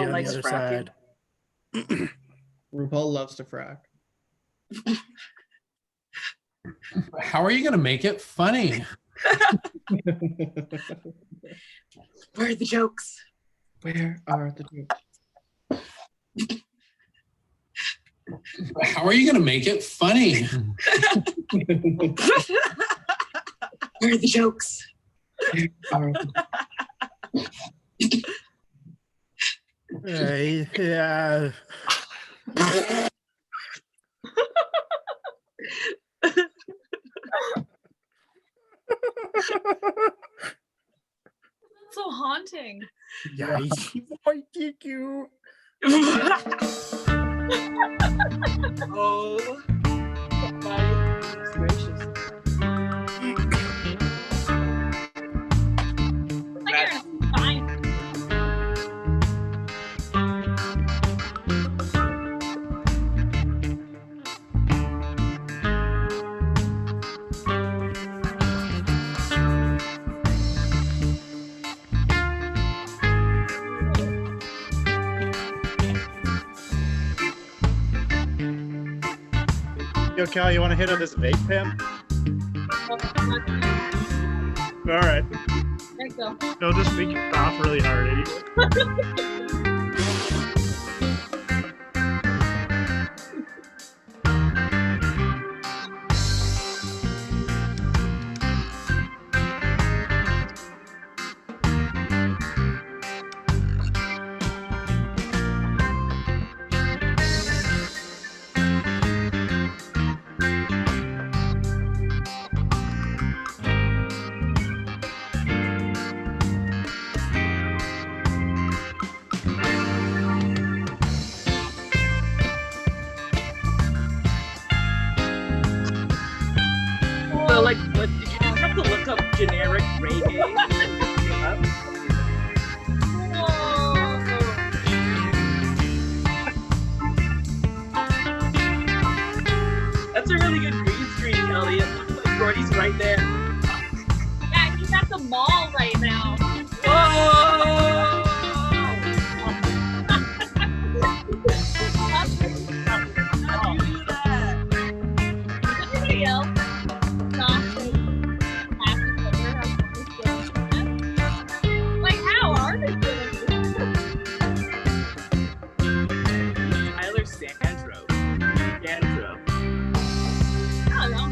on the likes other fracking. side. RuPaul loves to frack. How are you going to make it funny? Where are the jokes? Where are the jokes? How are you going to make it funny? Where are the jokes? Are the- Yeah. So haunting. Yeah, I kick you. Oh my gracious. Like you're fine. Yo, Cal, you want to hit on this vape pen? All right. There you go. It'll just make you cough really hard anyway. So like, what did you just have to look up generic reggae? That's a really good green screen, Kelly. It looks like Gordy's right there. Yeah, he's at the mall right now. Whoa! How'd you do that? Everybody else not so happy with her how like how are they doing this? Tyler Sandro. Sandro. I don't know.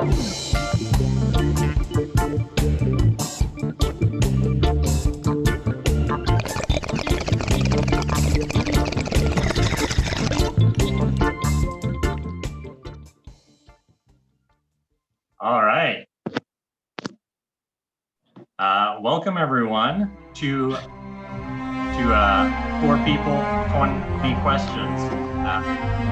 All right. Welcome everyone to 4 People, 20 Questions.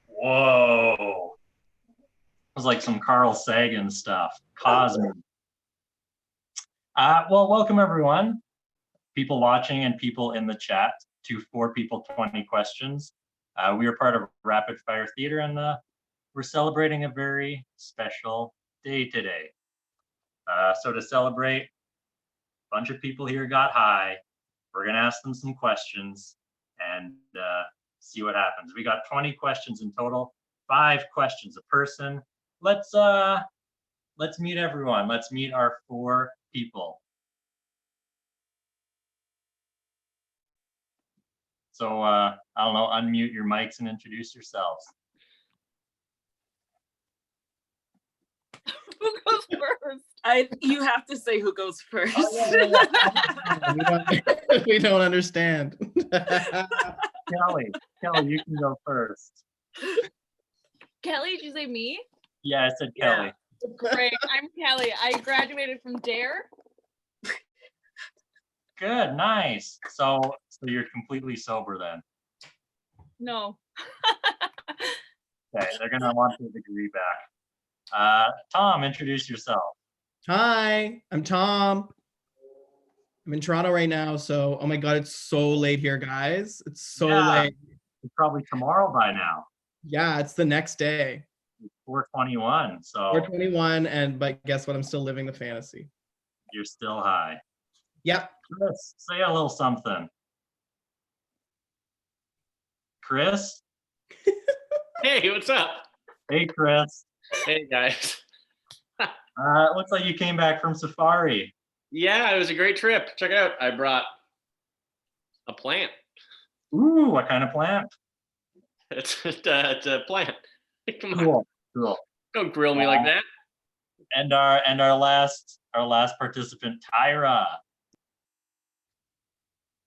Whoa. It was like some Carl Sagan stuff. Cosmic. Well, welcome everyone, people watching and people in the chat to 4 People, 20 Questions. We are part of Rapid Fire Theater and we're celebrating a very special day today. So to celebrate, a bunch of people here got high. We're gonna ask them some questions and see what happens. We got 20 questions in total, 5 questions a person. Let's meet everyone. Let's meet our 4 people. So I don't know, unmute your mics and introduce yourselves. Who goes first? You have to say who goes first. We don't understand. Kelly, you can go first. Kelly, did you say me? Yeah, I said Kelly. Great. I'm Kelly. I graduated from DARE. Good, nice. So you're completely sober then. No. Okay, they're gonna want the degree back. Tom, introduce yourself. Hi, I'm Tom. I'm in Toronto right now, so oh my god, it's so late here, guys. It's so late. It's probably tomorrow by now. Yeah, it's the next day. It's 4:21, so 4:21, but guess what? I'm still living the fantasy. you're still high. Yep. Chris, say a little something. Chris? Hey, what's up? Hey, Chris. Hey, guys. Looks like you came back from safari. Yeah, it was a great trip. Check it out. I brought a plant. Ooh, what kind of plant? It's a plant. Come on, Cool. don't grill me like that. And our last participant, Tyra.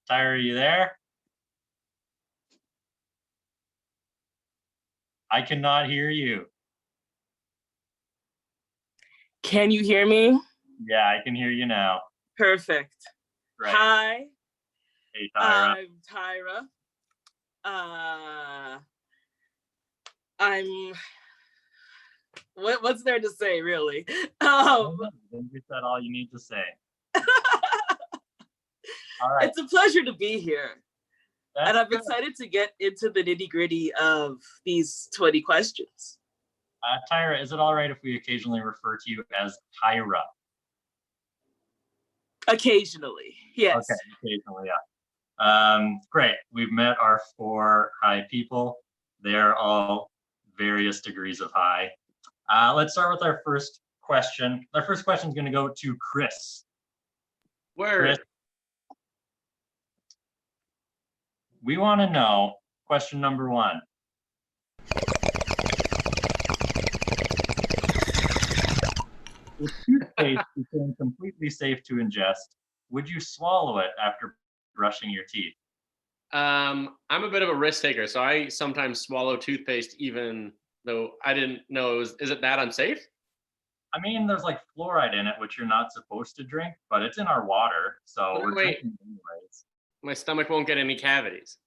Tyra, are you there? I cannot hear you. Can you hear me? Yeah, I can hear you now. Perfect. Right. Hi, Hey, Tyra. I'm Tyra. What's there to say, really? Then you said all you need to say. All right. It's a pleasure to be here. That's And I'm good. excited to get into the nitty-gritty of these 20 questions. Tyra, is it all right if we occasionally refer to you as Tyra? Occasionally, yes. Okay, occasionally, yeah. Great. We've met our 4 high people. They're all various degrees of high. Let's start with our first question. Our first question is going to go to Chris. Word. Chris, we want to know, question number 1. If toothpaste became completely safe to ingest, would you swallow it after brushing your teeth? I'm a bit of a risk taker, so I sometimes swallow toothpaste even though I didn't know it was. Is it that unsafe? I mean, there's like fluoride in it, which you're not supposed to drink, but it's in our water, so we're Wait. drinking it anyways. My stomach won't get any cavities.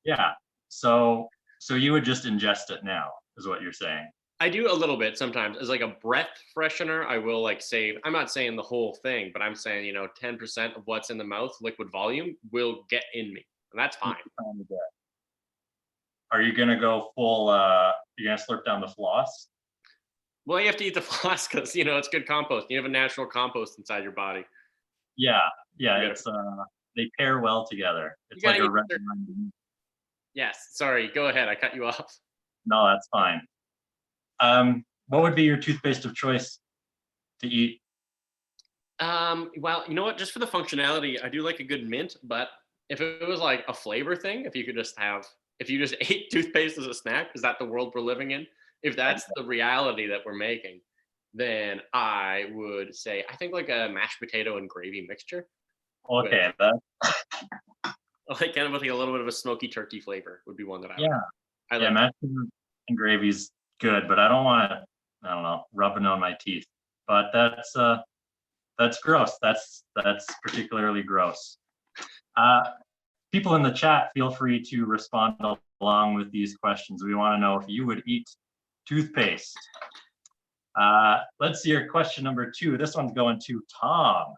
Yeah. So you would just ingest it now, is what you're saying. I do a little bit sometimes as like a breath freshener. I will like save. I'm not saying the whole thing, but I'm saying 10% of what's in the mouth, liquid volume, will get in me, and that's fine. Are you gonna go full? You're gonna slurp down the floss? Well, you have to eat the floss because it's good compost. You have a natural compost inside your body. Yeah. gotta- It's they pair well together. It's gotta like a eat red their- wine. Yes. Sorry. Go ahead. I cut you off. No, that's fine. What would be your toothpaste of choice? to eat? Well, you know what? Just for the functionality, I do like a good mint. But if it was like a flavor thing, if you just ate toothpaste as a snack, is that the world we're living in? If that's the reality that we're making, then I would say I think like a mashed potato and gravy mixture, Okay, that like kind of with like a little bit of a smoky turkey flavor would be one that I yeah, I yeah, like. mashed potatoes and gravy's good, but I don't want to, I don't know, rubbing on my teeth. But that's gross. That's particularly gross. People in the chat, feel free to respond along with these questions. We want to know if you would eat toothpaste. Let's see your question number 2. This one's going to Tom.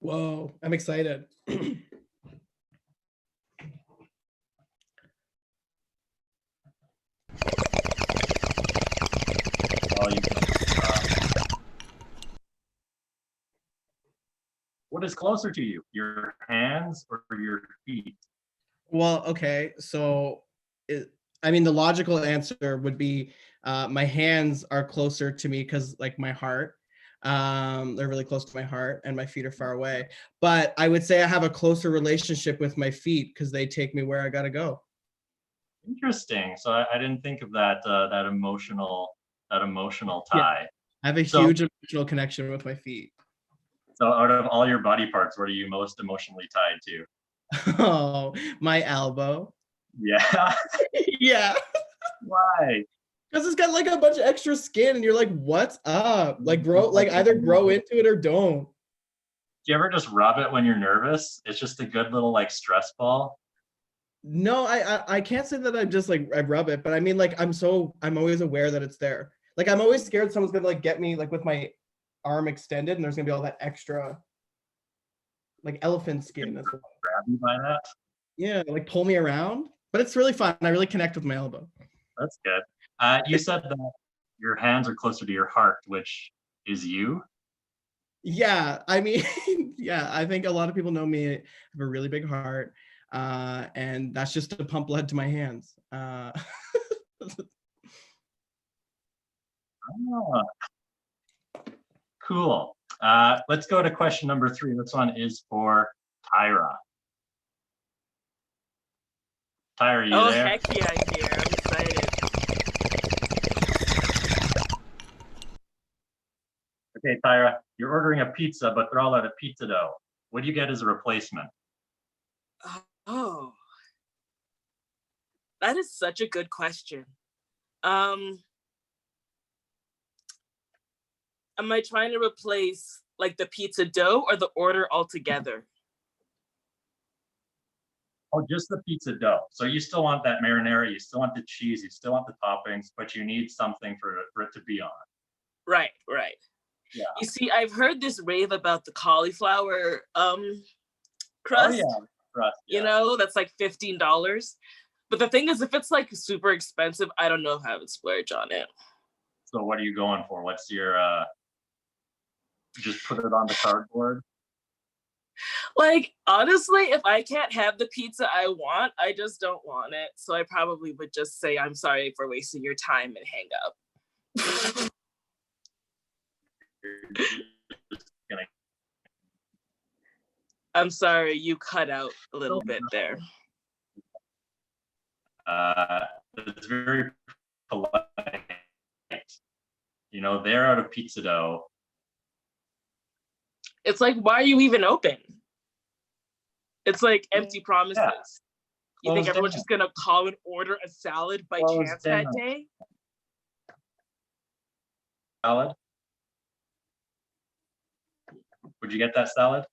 Whoa, I'm excited. What is closer to you, your hands or your feet? Well, okay, so I mean, the logical answer would be my hands are closer to me because like my heart, they're really close to my heart, and my feet are far away. But I would say I have a closer relationship with my feet because they take me where I gotta go. Interesting. So I didn't think of that that emotional Yeah. tie. I have a So- huge emotional connection with my feet. So out of all your body parts, what are you most emotionally tied to? Oh, my elbow. Yeah. Yeah, Why? because it's got like a bunch of extra skin, and you're like, what's up? Like either grow into it or don't. Do you ever just rub it when you're nervous? It's just a good little like stress ball. No, I can't say that I'm just like I rub it, but I mean like I'm always aware that it's there. Like I'm always scared someone's gonna like get me like with my arm extended, and there's gonna be all that extra like elephant skin. That's what, Grab you by that. yeah, like pull me around. But it's really fun. I really connect with my elbow. That's good. You said that your hands are closer to your heart, which is you. Yeah, I mean, yeah, I think a lot of people know me. I have a really big heart, and that's just to pump blood to my hands. Ah, cool. Let's go to question number 3. This one is for Tyra. Tyra, you Oh there? heck yeah, I'm here. I'm excited. Okay, Tyra, you're ordering a pizza, but they're all out of pizza dough. What do you get as a replacement? Oh, that is such a good question. Am I trying to replace like the pizza dough or the order altogether? Oh, just the pizza dough. So you still want that marinara, you still want the cheese, you still want the toppings, but you need something for it to be on. Right. Yeah. You see, I've heard this rave about the cauliflower Oh crust. yeah, crust. You Yeah. know, that's like $15. But the thing is, if it's like super expensive, I don't know if I would splurge on it. So what are you going for? What's your just put it on the cardboard? Like, honestly, if I can't have the pizza I want, I just don't want it. So I probably would just say, I'm sorry for wasting your time and hang up. You're just gonna- I'm sorry, you cut out a little bit there. It's very polite. You know, they're out of pizza dough. It's like, why are you even open? It's like empty promises. You think Closed everyone's down. just gonna call and order a salad by Closed chance that down. day? Salad? Would you get that salad?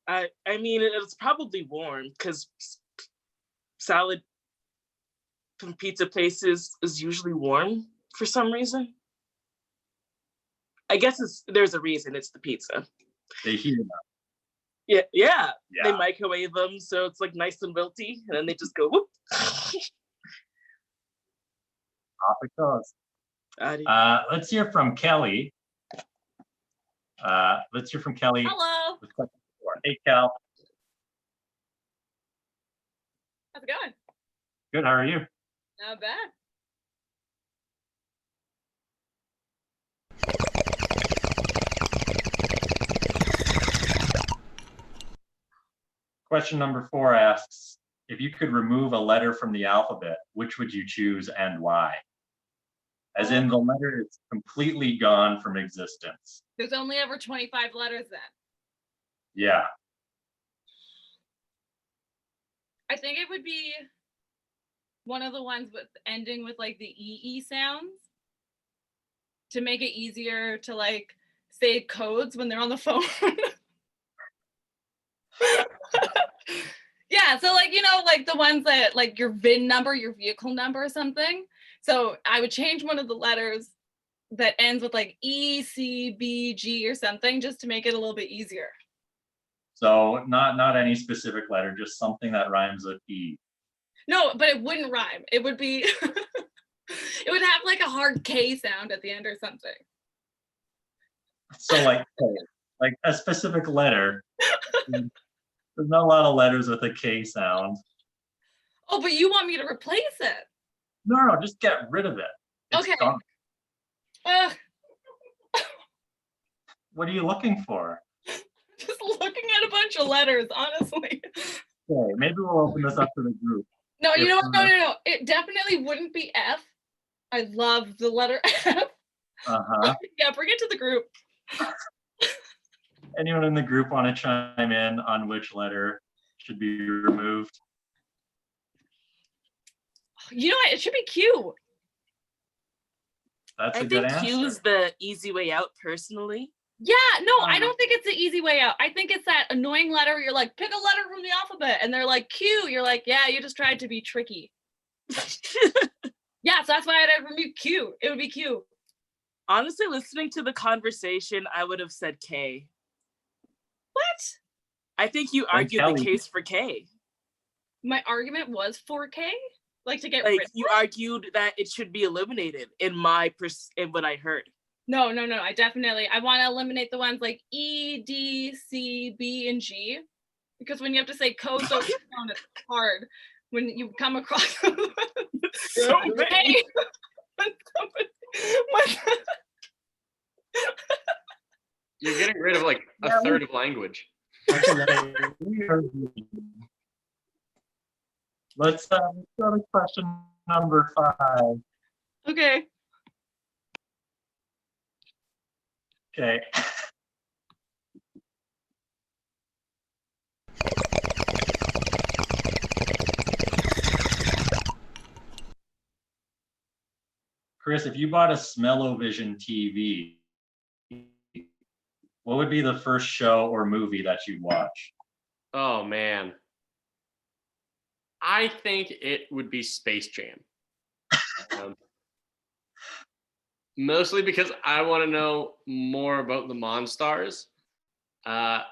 I mean, it's probably warm because salad from pizza places is usually warm for some reason. I guess there's a reason. It's the pizza. They heat it up. Yeah. Yeah. They microwave them, so it's like nice and wilty, and then they just go whoop. Off it goes. Let's hear from Kelly. Let's hear from Kelly. Hello. with question 4. Hey, Cal. How's it going? Good. How are you? Not bad. question number 4 asks, if you could remove a letter from the alphabet, which would you choose and why? As in the letter is completely gone from existence. There's only ever 25 letters then. Yeah. I think it would be one of the ones with ending with like the EE sounds to make it easier to like say codes when they're on the phone. Yeah, so like, you know, like the ones that like your VIN number, your vehicle number or something. So I would change one of the letters that ends with like E, C, B, G or something just to make it a little bit easier. So not any specific letter, just something that rhymes with E. No, but it wouldn't rhyme. It would be, it would have like a hard K sound at the end or something. So like a specific letter. There's not a lot of letters with a K sound. Oh, but you want me to replace it? No, just get rid of it. It's Okay. gone. Ugh, What are you looking for? just looking at a bunch of letters, honestly. Okay, maybe we'll open this up to the group. No, you If, know what? No. It definitely wouldn't be F. I love the letter F. Yeah, bring it to the group. Anyone in the group want to chime in on which letter should be removed? You know what? It should be Q. That's I a good think Q answer. is the easy way out personally. Yeah, no, I don't think it's the easy way out. I think it's that annoying letter where you're like, pick a letter from the alphabet. And they're like, Q. You're like, yeah, you just tried to be tricky. Yeah, so that's why I'd remove Q. It would be Q. Honestly, listening to the conversation, I would have said K. What? I think you Like argued the Kelly. case for K. My argument was 4K? Like to get Like rid of you it? argued that it should be eliminated in in what I heard. No. I want to eliminate the ones like E, D, C, B, and G. Because when you have to say codes over the phone, it's hard when you come across So many. You're getting rid of like a third of language. Let's go to question number 5. Okay. Okay. Chris, if you bought a Smell-O-Vision TV, what would be the first show or movie that you'd watch? Oh man. I think it would be Space Jam. Mostly because I want to know more about the Monstars. Are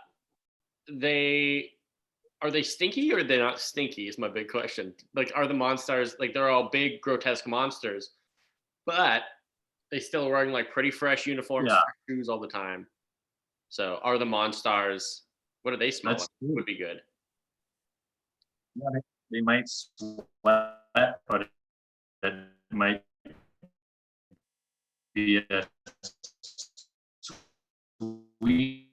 they stinky or are they not stinky is my big question. Like, are the Monstars, like they're all big grotesque monsters, but they still wearing like pretty fresh uniforms, Yeah. fresh shoes all the time. So are the Monstars, what do they smell That's like? true. Would be good. They might sweat, but it might be a sweet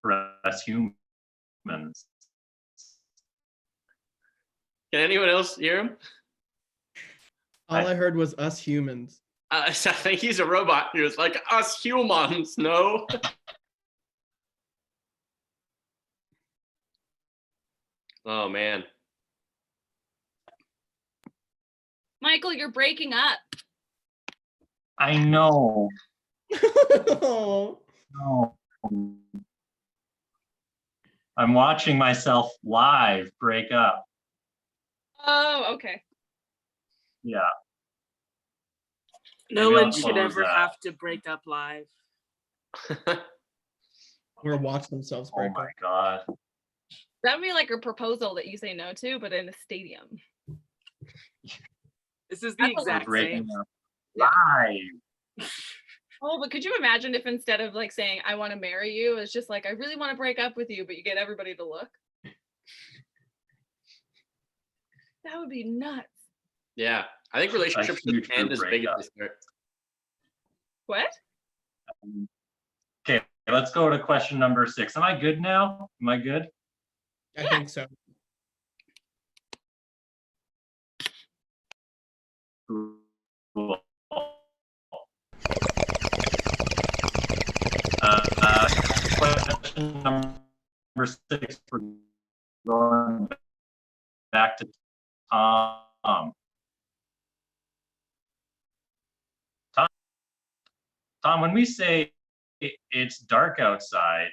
for us humans. Can anyone else hear him? All I heard was us humans. So I think he's a robot. He was like, us humans, no? Oh, man. Michael, you're breaking up. I know. Oh, No. I'm watching myself live break up. Oh, okay. Yeah. No Maybe I'll one should close ever that. have to break up live. or watch themselves Oh break my up. God. That would be like a proposal that you say no to, but in a stadium. This is the That's a We're exact breaking same. up live. Oh, but could you imagine if instead of like saying, I want to marry you, it's just like, I really want to break up with you, but you get everybody to look? That would be nuts. Yeah. I think relationships huge with end group as big as breakup. they start. What? Okay, let's go to question number 6. Am I good now? Am I good? I think so. Cool. Question number 6, we're going back to Tom. Tom, when we say it's dark outside,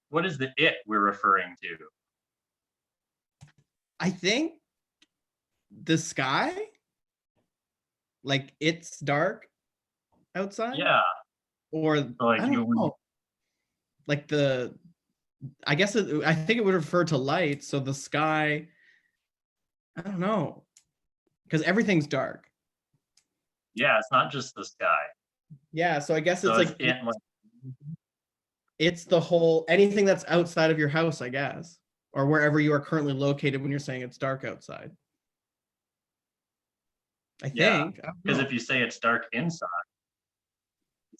what is the it we're referring to? I think the sky, like it's dark outside. Yeah, Or like I don't know. Like I guess I think it would refer to light. So the sky, I don't know, because everything's dark. yeah, it's not just the sky. Yeah, so I guess So it's it's like it, like, it's the whole anything that's outside of your house, I guess, or wherever you are currently located when you're saying it's dark outside. I Yeah, think. I don't because know. if you say it's dark inside,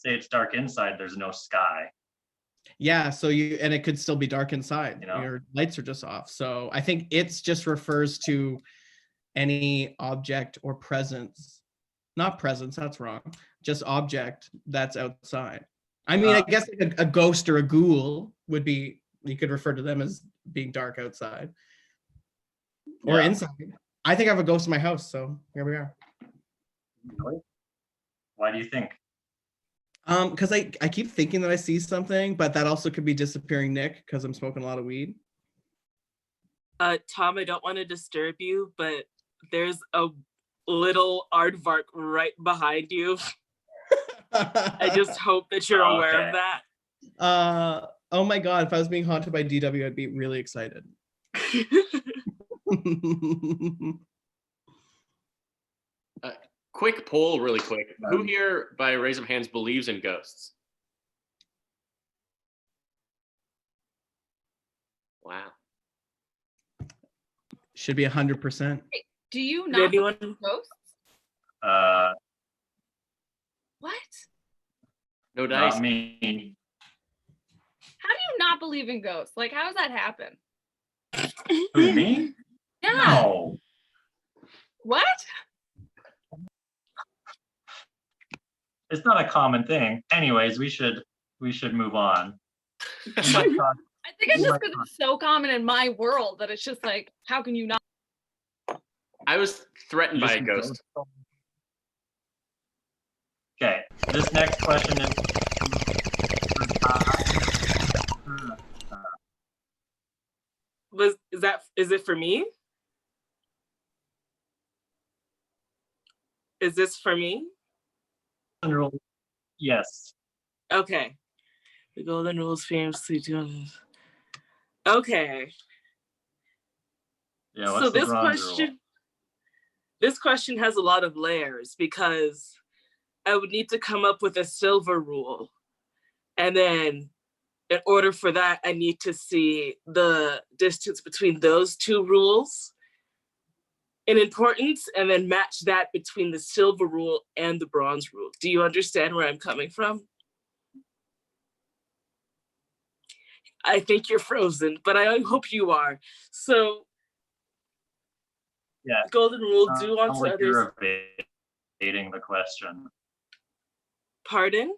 there's no sky. Yeah, so and it could still be dark inside. You know? Your lights are just off. So I think it's just refers to any object or presence. Not presence, that's wrong. Just object that's outside. I mean, I guess like a ghost or a ghoul would be, you could refer to them as being dark outside. Or Yeah. inside. I think I have a ghost in my house, so here we are. Really? Why do you think? Because I keep thinking that I see something, but that also could be disappearing Nick because I'm smoking a lot of weed. Tom, I don't want to disturb you, but there's a little aardvark right behind you. I just hope that you're aware of that. Oh my god, if I was being haunted by DW, I'd be really excited. Quick poll, really quick. Who here, by raise of hands, believes in ghosts? Wow. Should be 100%. Do you Did not anyone? believe in ghosts? What? No dice. Not me. How do you not believe in ghosts? Like, how does that happen? Who, me? Yeah. No. What? It's not a common thing. Anyways, we should move on. I think it's just because it's so common in my world that it's just like, how can you not? I was threatened by a ghost. Okay, this next question is Is it for me? Is this for me? yes. Okay. The golden rules famously do this. Okay. Yeah, what's So the this bronze rule? question has a lot of layers because I would need to come up with a silver rule. And then in order for that, I need to see the distance between those two rules in importance and then match that between the silver rule and the bronze rule. Do you understand where I'm coming from? I think you're frozen, but I hope you are. So, Yeah. golden rule, do Sounds unto like others. you're evading the question. Pardon?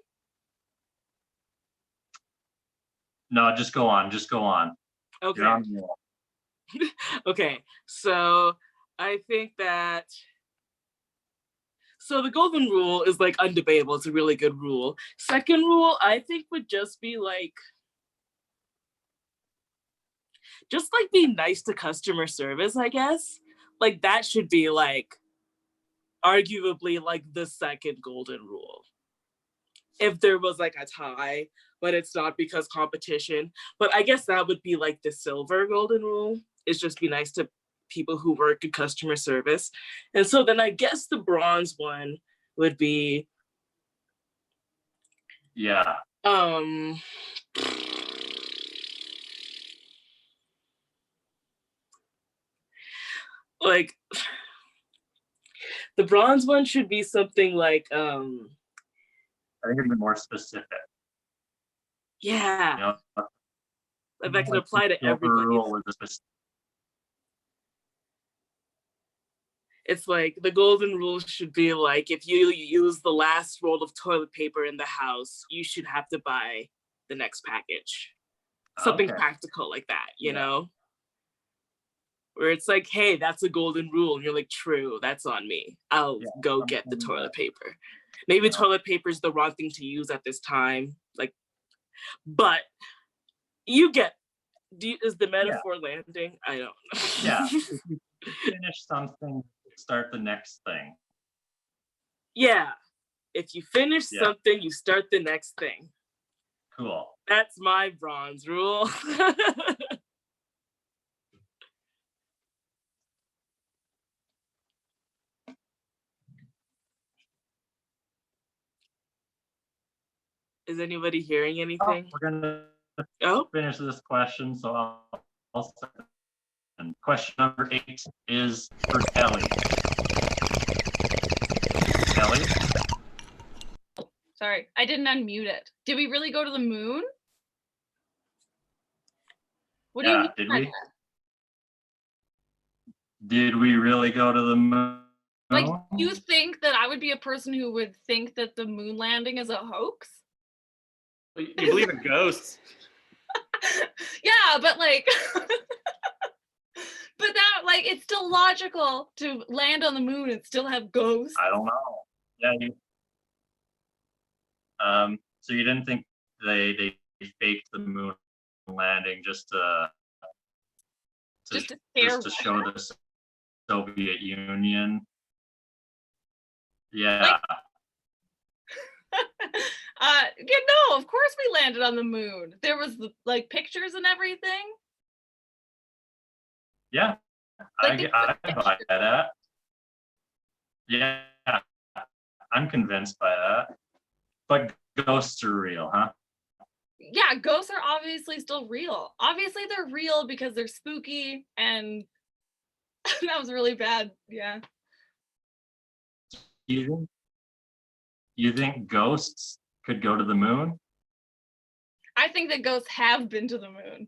No, just go on. Just go on. Okay. You're on the roll. Okay, so I think that, so the golden rule is like undebatable. It's a really good rule. Second rule, I think would just be like, be nice to customer service, I guess. Like that should be like, arguably like the second golden rule. If there was like a tie, but it's not because competition. But I guess that would be like the silver golden rule. Is just be nice to people who work in customer service. And so then I guess the bronze one would be Yeah. like the bronze one should be something like I think it'd be more specific. Yeah. You know, Like that can like apply the to silver everybody. rule with the It's like the golden rule should be like if you use the last roll of toilet paper in the house, you should have to buy the next package. Something Okay. practical like that, you Yeah. know? Where it's like, hey, that's a golden rule. And you're like, true, that's on me. I'll Yeah, go get the something toilet paper. Maybe Yeah. toilet paper is the wrong thing to use at this time. Like, but you get, is the metaphor landing? I don't know. Yeah. If you finish something, start the next thing. Yeah. If you finish Yeah. something, you start the next thing. Cool. That's my bronze rule. Is anybody hearing Oh, anything? we're gonna Oh, finish this question, so I'll start. And question number 8 is for Kelly. Kelly? Sorry, I didn't unmute it. Did we really go to the moon? What do you Yeah, mean did by we? that? Did we really go to the moon? Like, you think that I would be a person who would think that the moon landing is a hoax? You believe in ghosts? Yeah, but like, but that like it's still logical to land on the moon and still have ghosts. I don't know. Yeah. So you didn't think they faked the moon landing just to Just to scare show Russia? the Soviet Union? Yeah. Yeah, no, of course we landed on the moon. There was like pictures and everything. Yeah. Like, I buy that. Yeah. I'm convinced by that. But ghosts are real, huh? Yeah, ghosts are obviously still real. Obviously they're real because they're spooky and that was really bad. Yeah. You think ghosts could go to the moon? I think that ghosts have been to the moon.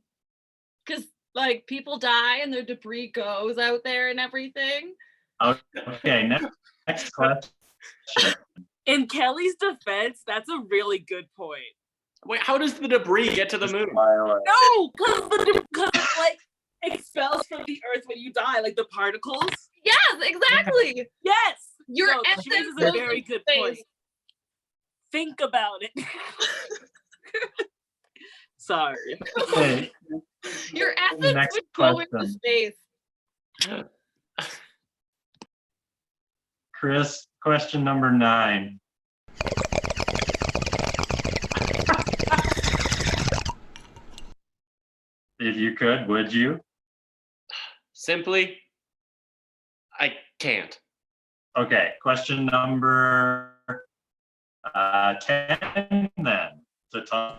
Because like people die and their debris goes out there and everything. Okay, next question. in Kelly's defense, that's a really good point. Wait, how does the debris get to the moon? No, because like expels from the earth when you die, like the particles. Yes, exactly. Yes. Your No, essence this is a goes very into good space. point. Think about it. Sorry. Okay, Your essence Next would go into question. space. Chris, question number 9. If you could, would you? Simply, I can't. Okay, question number 10 then. To Tom.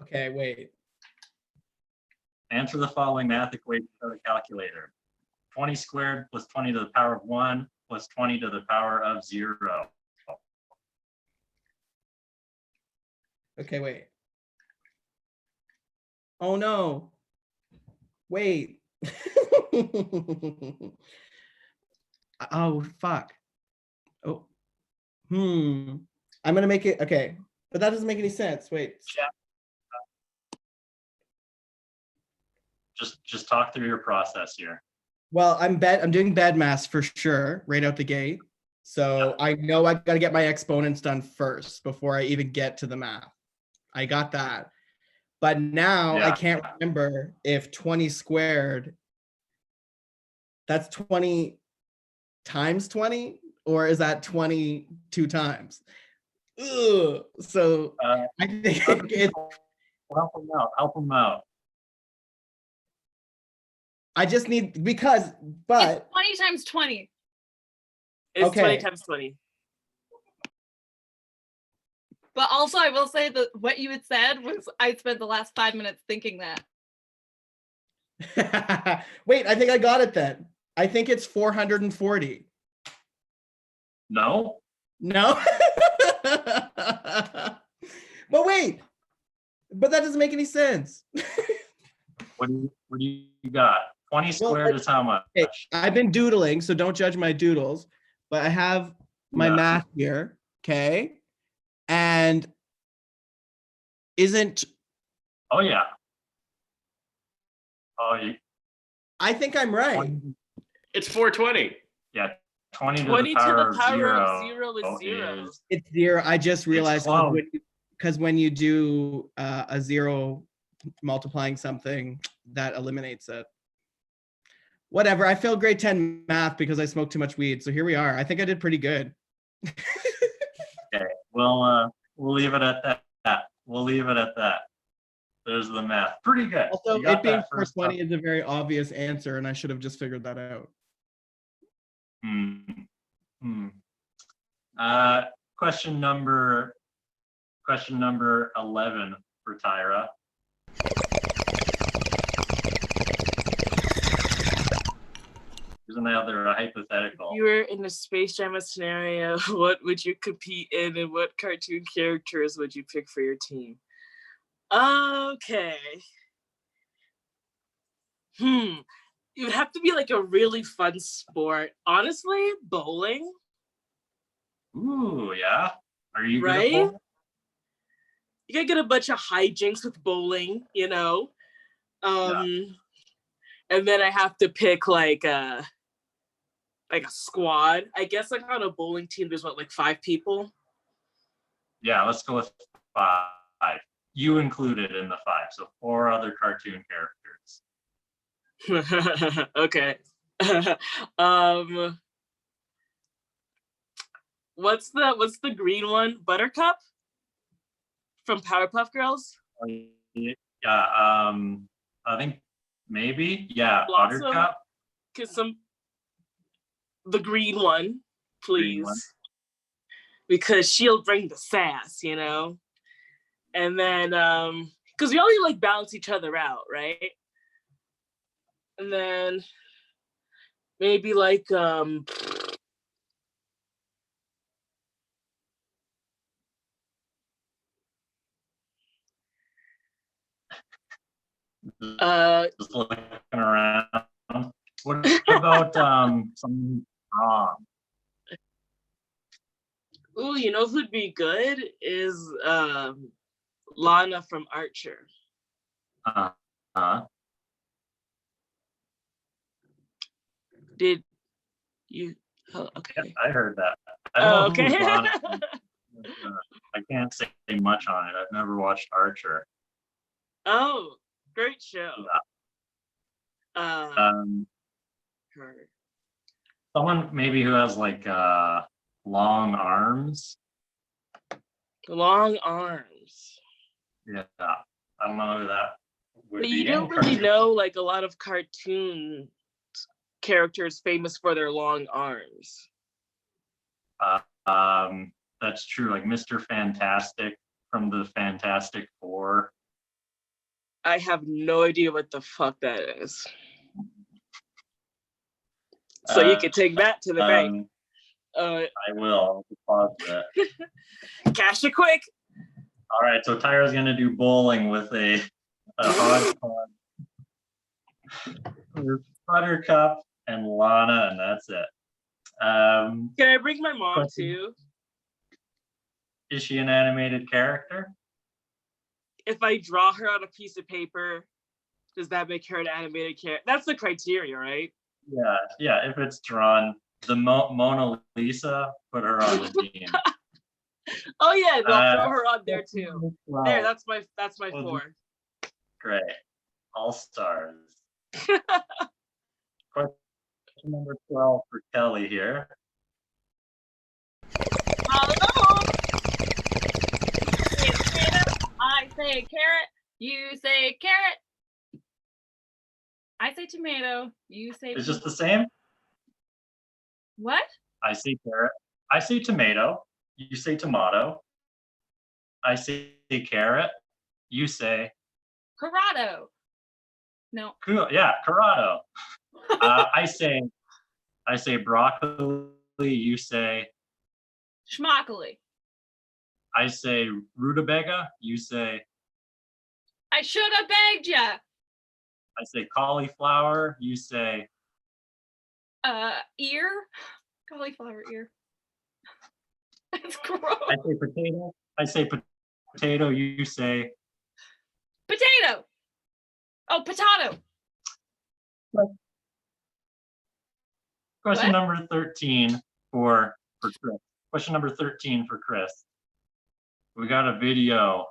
Okay, wait. Answer the following math equation with a calculator. 20 squared plus 20 to the power of 1 plus 20 to the power of 0. Okay, wait. Oh no. Wait. Oh fuck. Oh. I'm gonna make it okay, but that doesn't make any sense. Wait. Just talk through your process here. Well, I'm doing bad math for sure, right out the gate. So I know I gotta get my exponents done first before I even get to the math. I got that. But now I Yeah. can't remember if 20 squared, that's 20 times 20, or is that 22 times? Ugh. So I think it's, Help them out. Help them out. I just need, because, It's but 20 times 20. It's Okay. 20 times 20. But also I will say that what you had said was I spent the last 5 minutes thinking that. wait, I think I got it then. I think it's 440. No? No. But wait, but that doesn't make any sense. What do you got? 20 squared like- is how much? Okay, I've been doodling, so don't judge my doodles, but I have my Yeah. math here, okay? And isn't, Oh, yeah. Oh, you, I think I'm right. 20, It's 420. yeah, 20 to 20 the power to the power of of 0 0 is 0. is It's 0. I just realized close. because when you do a 0 multiplying something, that eliminates it. Whatever. I failed grade 10 math because I smoked too much weed. So here we are. I think I did pretty good. We'll leave it at that. We'll leave it at that. There's the math. Pretty good. Also, You got it being that first 420 is a very obvious answer, and I should have just figured that out. Question number 11 for Tyra. Here's another hypothetical. If you were in a Space Jam scenario, what would you compete in and what cartoon characters would you pick for your team? Okay. It would have to be like a really fun sport. Honestly, bowling. Ooh, yeah. Are you Right? good at bowling? You gotta get a bunch of hijinks with bowling, you know? And then I have to pick like a squad. I guess like on a bowling team, there's what, like 5 people? Yeah, let's go with 5. You included in the 5, so 4 other cartoon characters. Okay. What's the green one? Buttercup from Powerpuff Girls? Yeah, I think maybe, yeah, Blossom? Buttercup. The green one, please. Green one. Because she'll bring the sass, you know? And then because we only like balance each other out, right? And then maybe like Just looking around. What about something wrong? ooh, you know who'd be good is Lana from Archer. Did you? Oh, okay. I heard that. I don't know Okay. who's on it. I can't say much on it. I've never watched Archer. Oh, great show. Her. Someone maybe who has like long arms. Long arms. Yeah, I don't know who that would But be. you don't really know like a lot of cartoon characters famous for their long arms. That's true. Like Mr. Fantastic from the Fantastic Four. I have no idea what the fuck that is. So you can take that to the bank. I will. Pause that. Cash it quick. All right, so Tyra's gonna do bowling with a hodgepodge. Buttercup and Lana, and that's it. Can I bring my mom too? Is she an animated character? If I draw her on a piece of paper, does that make her an animated character? That's the criteria, right? Yeah. If it's drawn, the Mona Lisa, put her on the team. Oh yeah, they'll throw her on there too. Well, There, that's my Well, 4. great. All stars. Question number 12 for Kelly here. Hello. I say carrot. You say carrot. I say tomato. You say. It's just the same? What? I say carrot. I say tomato. You say tomato. I say carrot. You say Corrado. No. cool. Yeah, Corrado. I say broccoli. You say Schmockily. I say rutabaga. You say, I should have begged ya. I say cauliflower. You say, Ear. Cauliflower ear. It's gross. I say potato. I say potato. You say, Potato. Oh, potato. question What? number 13 for Chris. Question number 13 for Chris. We got a video.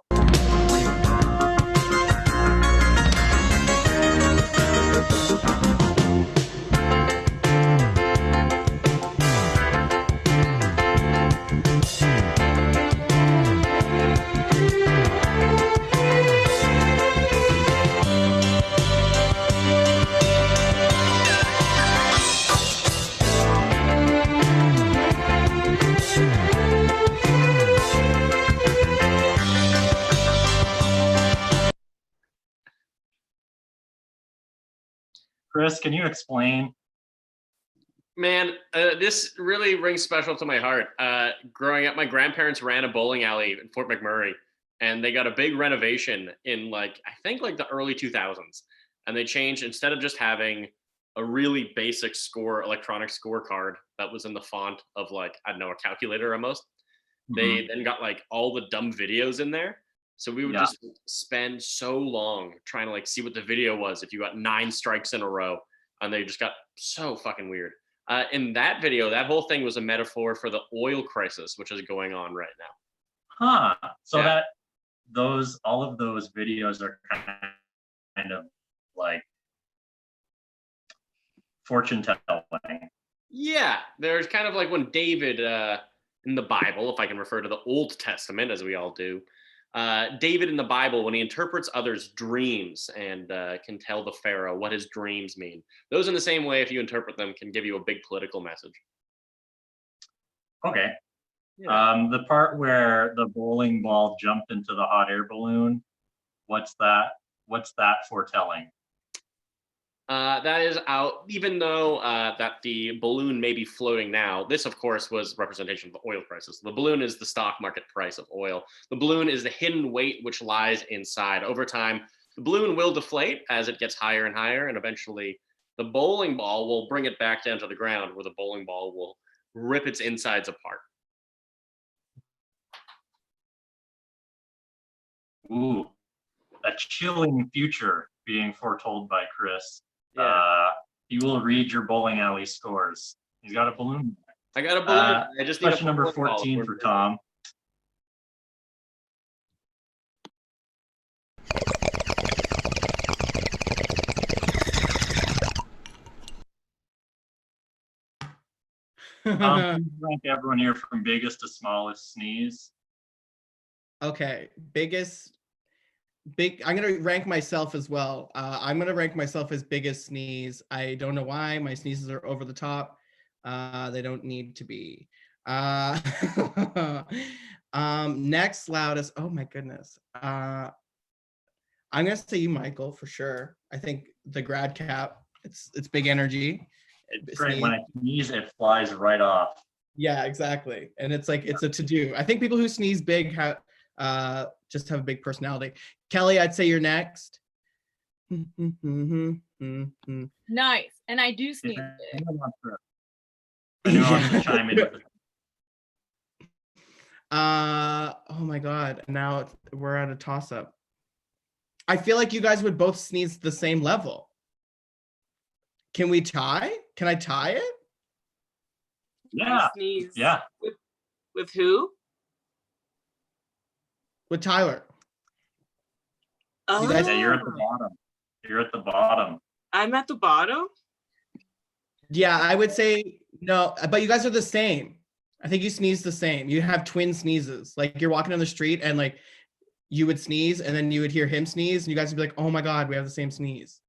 Chris, can you explain? Man, this really rings special to my heart. Growing up, my grandparents ran a bowling alley in Fort McMurray, and they got a big renovation in I think the early 2000s. And they changed, instead of just having a really basic electronic scorecard that was in the font of I don't know, a calculator almost. They then got all the dumb videos in there. So we would just spend so long trying to see what the video was if you got 9 strikes in a row, and they just got so fucking weird. In that video, that whole thing was a metaphor for the oil crisis, which is going on right now. Huh. So Yeah. all of those videos are kind of like fortune telling. Yeah, there's kind of when David in the Bible, if I can refer to the Old Testament as we all do, David in the Bible, when he interprets others' dreams and can tell the Pharaoh what his dreams mean. Those in the same way, if you interpret them, can give you a big political message. Okay. Yeah. The part where the bowling ball jumped into the hot air balloon, what's that foretelling? That is out, even though that the balloon may be floating now. This, of course, was representation of the oil crisis. The balloon is the stock market price of oil. The balloon is the hidden weight which lies inside. Over time, the balloon will deflate as it gets higher and higher, and eventually the bowling ball will bring it back down to the ground, where the bowling ball will rip its insides apart. Ooh, a chilling future being foretold by Chris. Yeah. He will read your bowling alley scores. He's got a balloon. I got a balloon. I just need Question number 14 for Tom. Please rank everyone here from biggest to smallest sneeze. Okay, I'm gonna rank myself as well. I'm gonna rank myself as biggest sneeze. I don't know why my sneezes are over the top. They don't need to be. Next loudest. Oh my goodness. I'm gonna say you, Michael, for sure. I think the grad cap. It's big energy. It's great. When I sneeze, it flies right off. Yeah, exactly. And it's it's a to-do. I think people who sneeze big have just have a big personality. Kelly, I'd say you're next. Nice. And I do sneeze big. Anyone wants to chime in with oh my God. Now we're at a toss-up. I feel like you guys would both sneeze the same level. Can we tie? Can I tie it? Yeah. Sneeze. Yeah. With who? With Tyler. Oh, guys- Yeah, you're at the bottom. You're at the bottom. I'm at the bottom. Yeah, I would say no, but you guys are the same. I think you sneeze the same. You have twin sneezes. Like you're walking down the street and you would sneeze and then you would hear him sneeze and you guys would be like, oh my God, we have the same sneeze.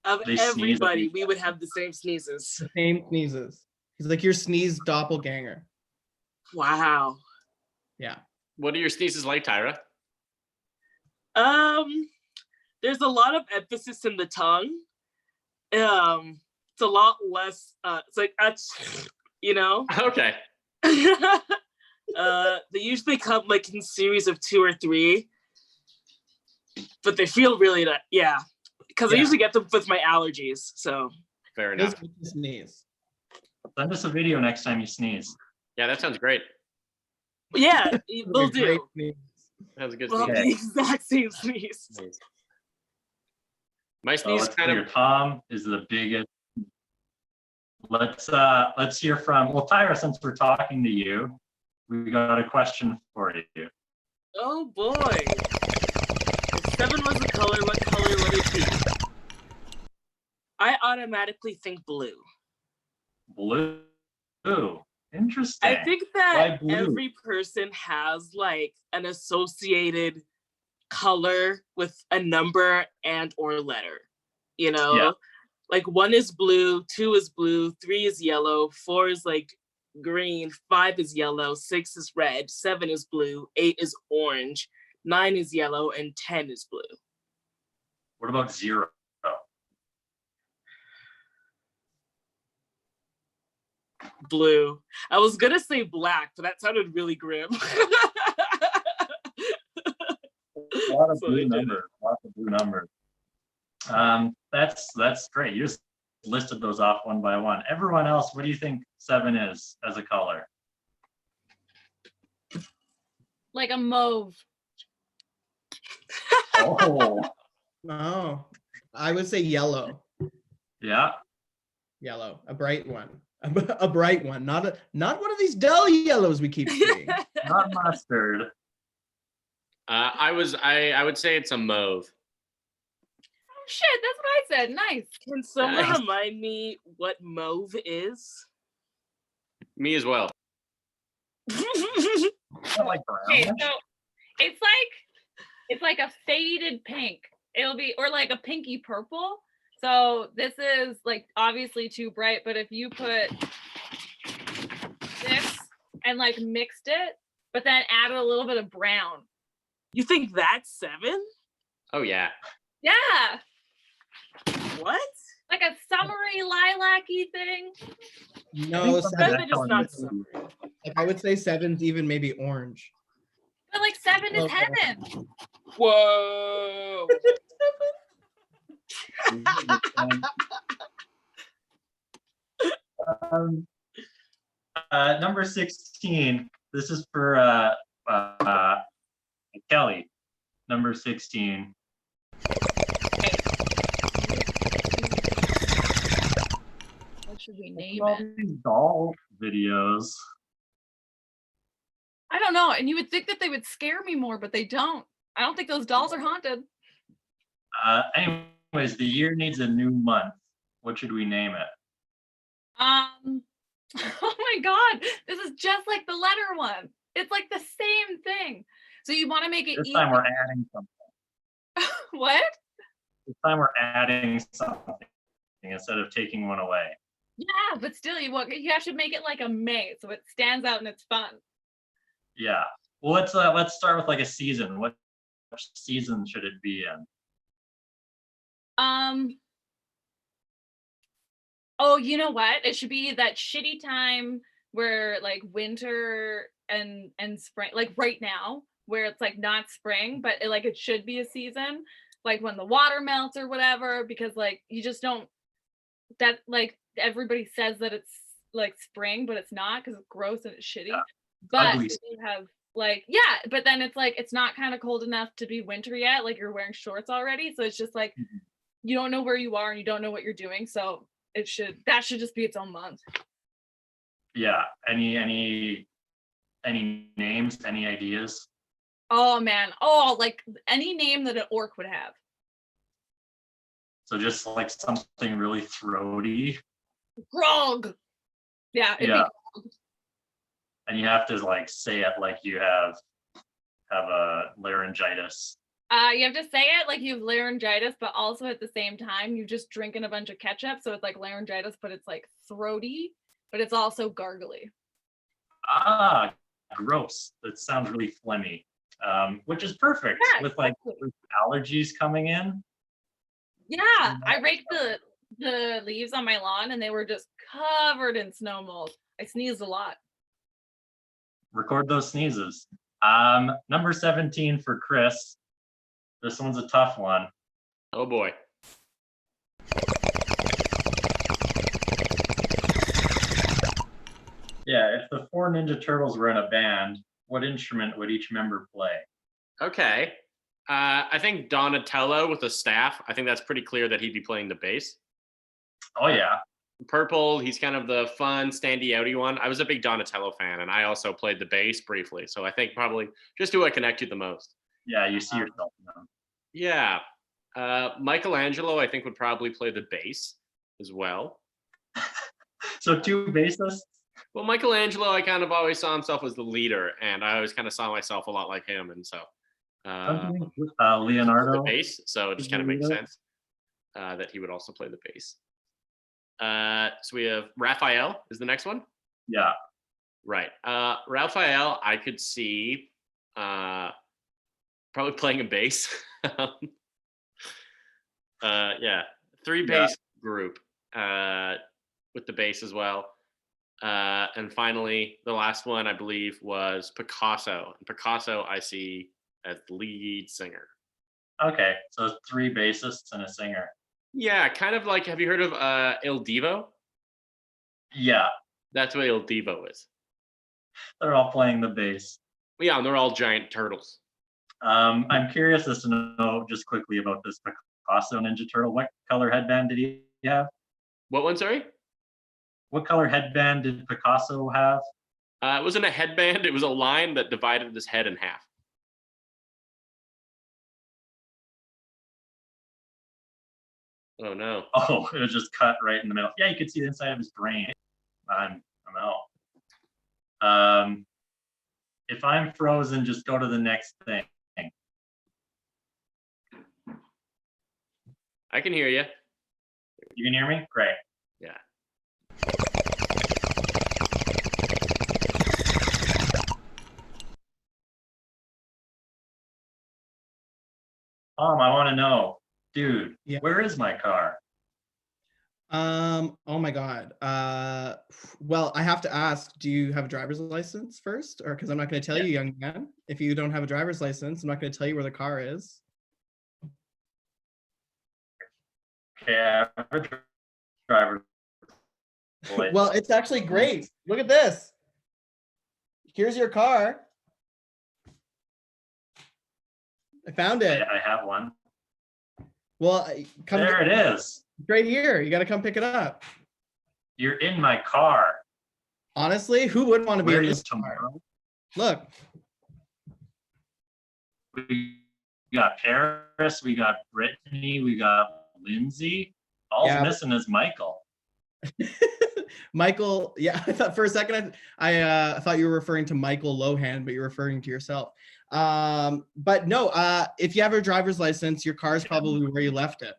Of They sneeze at everybody, each we would have the same sneezes. The same sneezes. He's like your sneeze doppelganger. Wow. Yeah. What are your sneezes like, Tyra? There's a lot of emphasis in the tongue. It's a lot less. It's like, you know. Okay. They usually come like in series of 2 or 3, but they feel really yeah, because I Yeah. usually get them with my allergies. So Fair Feels enough. good to sneeze. Send us a video next time you sneeze. Yeah, that sounds great. yeah, they'll A great do. sneeze. Sounds a good Well, sneeze. the exact same sneeze. Nice. My So sneeze let's kind hear. of. Tom is the biggest. Let's hear from, well, Tyra, since we're talking to you, we got a question for you. Oh boy. If 7 was a color, what color would it be? I automatically think blue. Blue. Interesting. I think Why that blue? every person has like an associated color with a number and or letter. You know? Yeah. Like 1 is blue, 2 is blue, 3 is yellow, 4 is like green, 5 is yellow, 6 is red, 7 is blue, 8 is orange, 9 is yellow, and 10 is blue. What about 0? Blue. I was gonna say black, but that sounded really grim. A lot of So I blue did it. numbers. Lots of blue numbers. That's great. You just listed those off one by one. Everyone else, what do you think 7 is as a color? Like a mauve. Oh, Oh, I would say yellow. yeah. Yellow, a bright one. A bright one, not one of these dull yellows we keep seeing. Not mustard. I would say it's a mauve. Oh, shit, that's what I said. Nice. Can someone Nice. remind me what mauve is? Me as well. Not like Okay, brownish. so it's like a faded pink. It'll be, or like a pinky purple. So this is like obviously too bright, but if you put this and like mixed it, but then added a little bit of brown. You think that's 7? Oh yeah. Yeah, What? like a summery lilac-y thing. No, I think 7 is color not mixes. summer. like, I would say 7's even maybe orange. But like 7 is Okay. heaven. Whoa. Um, number 16. This is for Kelly. Number 16. What should we name All it? these doll videos. I don't know. And you would think that they would scare me more, but they don't. I don't think those dolls are haunted. Anyways, the year needs a new month. What should we name it? Oh my God, this is just like the letter one. It's like the same thing. So you want to make it This easy. time we're adding something. What? This time we're adding something instead of taking one away. Yeah, but still, you have to make it like a May, so it stands out and it's fun. Yeah. Well, let's start with like a season. What season should it be in? Oh, you know what? It should be that shitty time where like winter and spring, like right now, where it's like not spring, but it should be a season, like when the water melts or whatever, because like you just don't, that like everybody says that it's like spring, but it's not because it's gross and it's shitty. Yeah, but ugly. you have like, yeah, but then it's like it's not kind of cold enough to be winter yet, like you're wearing shorts already, so it's just like you don't know where you are and you don't know what you're doing, so that should just be its own month. Yeah. Any names? Any ideas? Oh man, oh, like any name that an orc would have. So just like something really throaty. Grog. Yeah, it'd Yeah. be And you have to like say it like you have a laryngitis. you have to say it like you have laryngitis, but also at the same time you're just drinking a bunch of ketchup, so it's like laryngitis, but it's like throaty, but it's also gargly. Ah, gross. That sounds really phlegmy. Which is perfect Yeah, with like exactly. with allergies coming in. Yeah, I raked the leaves on my lawn and they were just covered in snow mold. I sneezed a lot. Record those sneezes. Number 17 for Chris. This one's a tough one. Oh boy. Yeah, if the four Ninja Turtles were in a band, what instrument would each member play? Okay. I think Donatello with a staff. I think that's pretty clear that he'd be playing the bass. Oh yeah. Purple, he's kind of the fun, standy outy one. I was a big Donatello fan, and I also played the bass briefly. So I think probably just who I connect to the most. Yeah, you see yourself in them. Yeah. Michelangelo, I think, would probably play the bass as well. So two bassists? Well, Michelangelo, I kind of always saw himself as the leader, and I always kind of saw myself a lot like him. And so Leonardo. the bass. So it just kind of makes sense that he would also play the bass. So we have Raphael is the next one. Yeah. Right. Raphael, I could see probably playing a bass. Yeah, three bass group with the bass as well. And finally, the last one I believe was Picasso. And Picasso I see as the lead singer. Okay, so three bassists and a singer. Yeah, kind of like, have you heard of Il Divo? Yeah, That's what Il Divo is. they're all playing the bass. Yeah, and they're all giant turtles. I'm curious as to know just quickly about this Picasso Ninja Turtle. What color headband did he have? What one, sorry? What color headband did Picasso have? It wasn't a headband, it was a line that divided his head in half. Oh no. Oh, it was just cut right in the middle. Yeah, you could see the inside of his brain. I'm out. If I'm frozen, just go to the next thing. I can hear you. You can hear me? Great. Yeah. I want to know, dude, Yeah. where is my car? Oh my God. Well, I have to ask, do you have a driver's license first? Or because I'm not going to tell you, young man, if you don't have a driver's license, I'm not going to tell you where the car is. Okay, I have a driver's license. Well, it's actually great. Look at this. Here's your car. I found it. I have one. Well, come There it is. right here. You got to come pick it up. You're in my car. Honestly, who would want to be Where in is this car? tomorrow? Look, We got Paris, we got Brittany, we got Lindsay. All Yeah. missing is Michael. Michael. Yeah, I thought for a second I thought you were referring to Michael Lohan, but you're referring to yourself. But no, if you have a driver's license, your car is probably where you left it.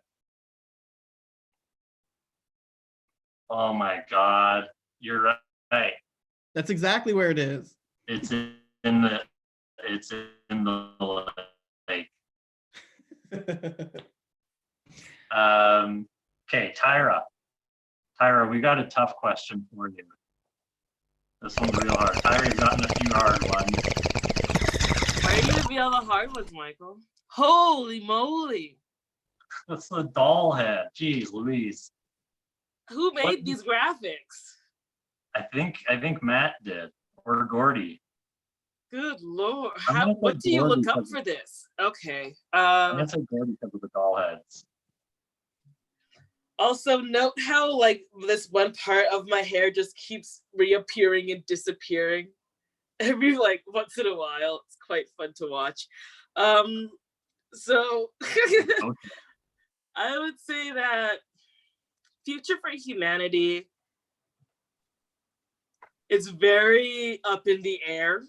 Oh my God, you're right. That's exactly where it is. It's in the lake. Okay, Tyra. Tyra, we got a tough question for you. This one's real hard. Tyra's gotten a few hard ones. Why are you gonna be all the hard ones, Michael? Holy moly! That's the doll head. Jeez Louise. Who made What- these graphics? I think Matt did, or Gordy. Good lord! I'm gonna What put do you Gordy look up because- for this? Okay. I'm gonna say Gordy because of the doll heads. Also, note how like this one part of my hair just keeps reappearing and disappearing every like once in a while. It's quite fun to watch. So I would say that Future for Humanity is very up in the air.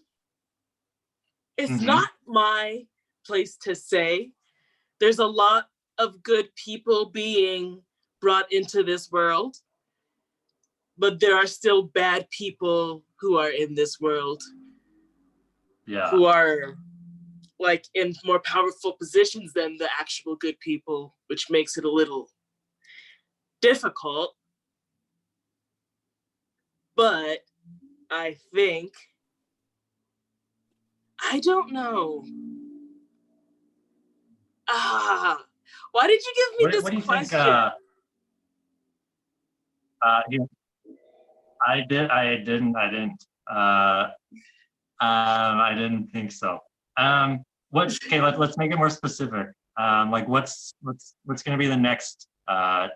It's Mhm. not my place to say. There's a lot of good people being brought into this world, but there are still bad people who are in this world, Yeah. who are like in more powerful positions than the actual good people, which makes it a little difficult. But I think I don't know. Why did you give me this What do you question? think? Yeah, I didn't. I didn't think so. Okay, let's make it more specific. Like what's going to be the next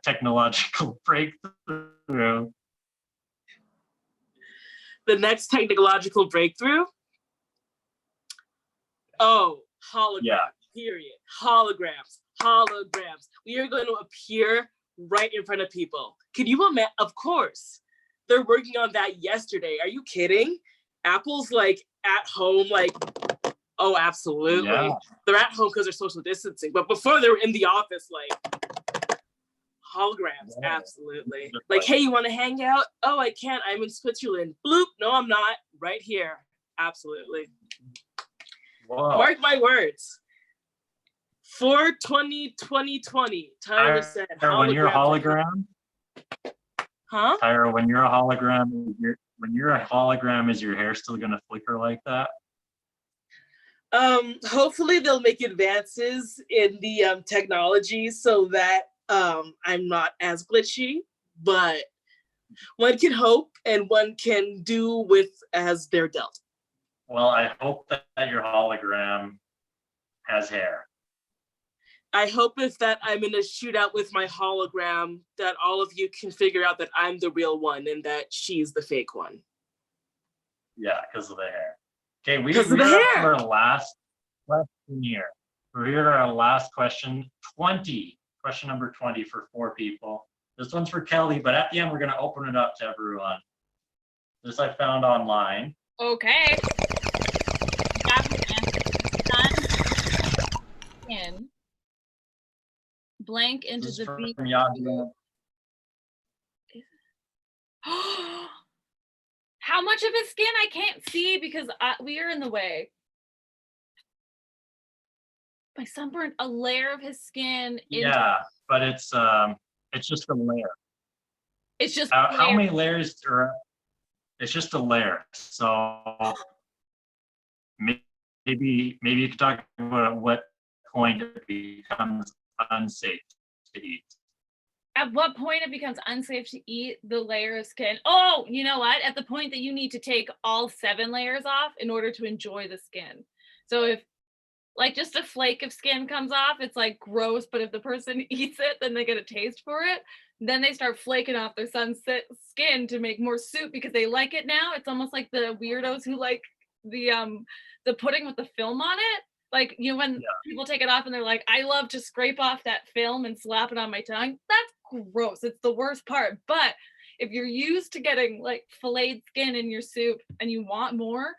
technological breakthrough? The next technological breakthrough? Oh, holograms. Yeah. Period. Holograms. Holograms. We are going to appear right in front of people. Can you imagine? Of course. They're working on that yesterday. Are you kidding? Apple's like at home, like, oh, absolutely. Yeah. They're at home because they're social distancing. But before they were in the office, like, holograms, Yeah. absolutely. Like, hey, you want to hang out? Oh, I can't. I'm in Switzerland. Bloop. No, I'm not. Right here. Absolutely. Whoa. Mark my words. 4/20/2020. Tyler said, When you're a hologram, huh? Tyra, when you're a hologram, is your hair still gonna flicker like that? Hopefully they'll make advances in the technology so that I'm not as glitchy, but one can hope and one can do with as they're dealt. Well, I hope that your hologram has hair. I hope if that I'm in a shootout with my hologram that all of you can figure out that I'm the real one and that she's the fake one. Yeah, because of the hair. Okay, we 'Cause of the are hair. our last question here. We're here at our last question, 20. Question number 20 for 4 people. This one's for Kelly, but at the end, we're going to open it up to everyone. This I found online. Okay. In blank into This is the from beat. Yahoo. How much of his skin I can't see because we are in the way. My sunburn, a layer of his skin. Yeah, but it's just a layer. It's just How many layers are? It's just a layer. So maybe you could talk about at what point it becomes unsafe to eat. At what point it becomes unsafe to eat the layer of skin? Oh, you know what? At the point that you need to take all 7 layers off in order to enjoy the skin. So if like just a flake of skin comes off, it's like gross, but if the person eats it, then they get a taste for it. Then they start flaking off their son's skin to make more soup because they like it now. It's almost like the weirdos who like the pudding with the film on it. Like, you know, when people take it off and they're like, I love to scrape off that film and slap it on my tongue. That's gross. It's the worst part. But if you're used to getting like filleted skin in your soup and you want more,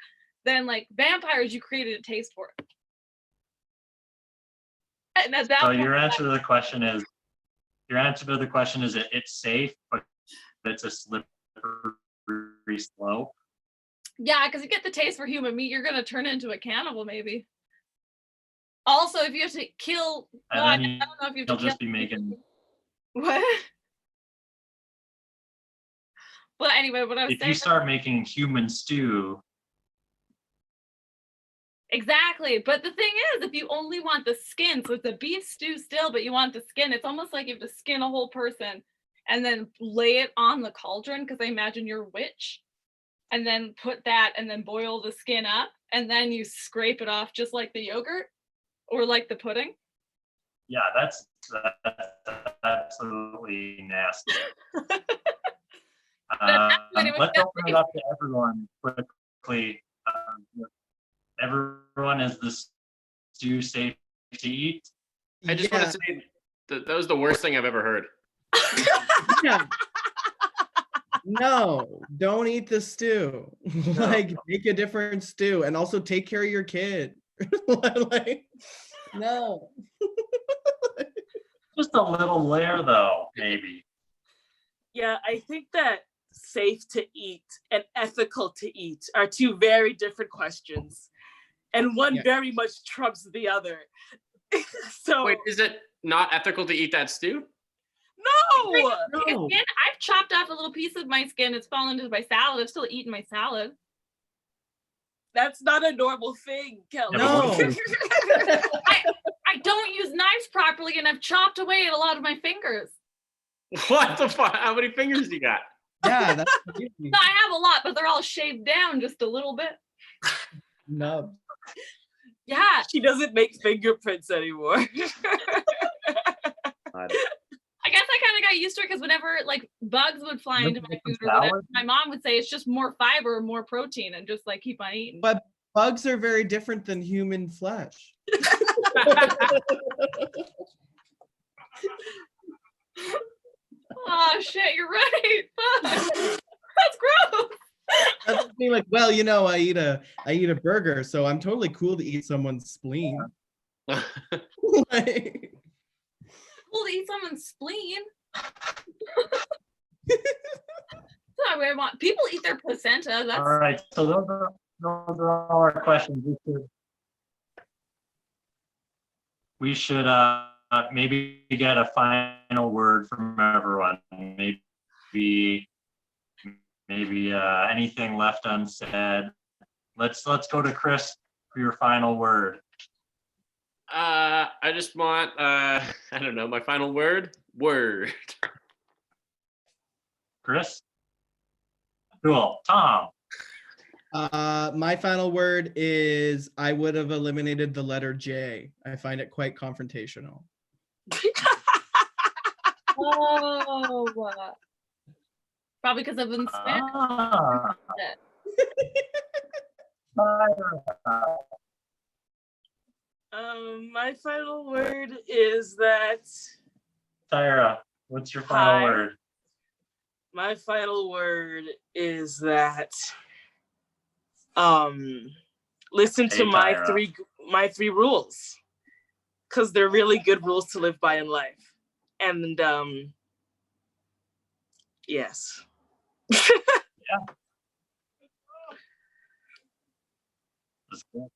then like vampires, you created a taste for it. And at that So point, your answer to the question is it's safe, but it's a slippery slope. yeah, because you get the taste for human meat, you're gonna turn into a cannibal, maybe. Also, if you have to kill, And well, I then don't know if you have you'll to just kill. be making. What? Well, anyway, what I was If saying. you start making human stew, Exactly. But the thing is, if you only want the skin, so it's a beef stew still, but you want the skin, it's almost like you have to skin a whole person and then lay it on the cauldron, because I imagine you're a witch, and then put that and then boil the skin up, and then you scrape it off just like the yogurt or like the pudding. yeah, that's absolutely nasty. Let's open it up to everyone quickly. Everyone, is this stew safe to eat? I just want to say that was the worst thing I've ever heard. Yeah. No, don't eat the stew. Like, make a different stew, and also take care of your kid. Like, no. Just a little layer, though, maybe. Yeah, I think that safe to eat and ethical to eat are 2 very different questions. And one very much trumps the other. So Wait, is it not ethical to eat that stew? no. Skin, I've chopped off a little piece of my skin. It's fallen into my salad. I've still eaten my salad. That's not a normal thing, Kelly. No. I don't use knives properly and I've chopped away at a lot of my fingers. What the fuck? How many fingers do you got? Yeah, that's crazy. No, I have a lot, but they're all shaved down just a little bit. No. Yeah. She doesn't make fingerprints anymore. I guess I kind of got used to it because whenever like bugs would fly into my food or whatever, my mom would say it's just more fiber, more protein, and just like keep on eating. But bugs are very different than human flesh. Oh shit, you're right. Fuck. That's gross. That's me like, well, you know, I eat a burger, so I'm totally cool to eat someone's spleen. Like, Cool to eat someone's spleen. That's not what I want. People eat their placenta. That's All right, so those are all our questions. We should maybe get a final word from everyone. Maybe anything left unsaid. Let's go to Chris for your final word. I just want, I don't know, my final word. Word. Chris? Cool. Tom? my final word is I would have eliminated the letter J. I find it quite confrontational. oh, probably because I've been Spanish. Ah. My final word is that Tyra, what's your final Hi. word? my final word is that listen to Hey, my Tyra. three rules, because they're really good rules to live by in life. And yes. Let's go.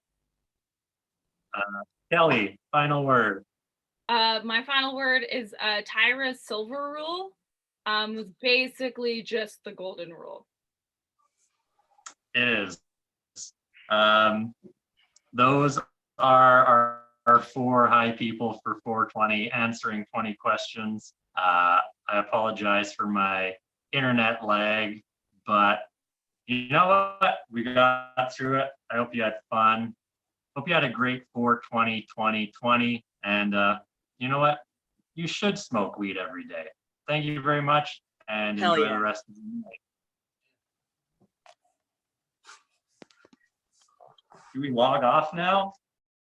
Kelly, final word. My final word is Tyra's silver rule. Was basically just the golden rule. It is. Those are our four high people for 420 answering 20 questions. I apologize for my internet lag, but you know what? We got through it. I hope you had fun. Hope you had a great 420 2020. And you know what? You should smoke weed every day. Thank you very much, and Hell enjoy yeah. the rest of the night. Do we log off now?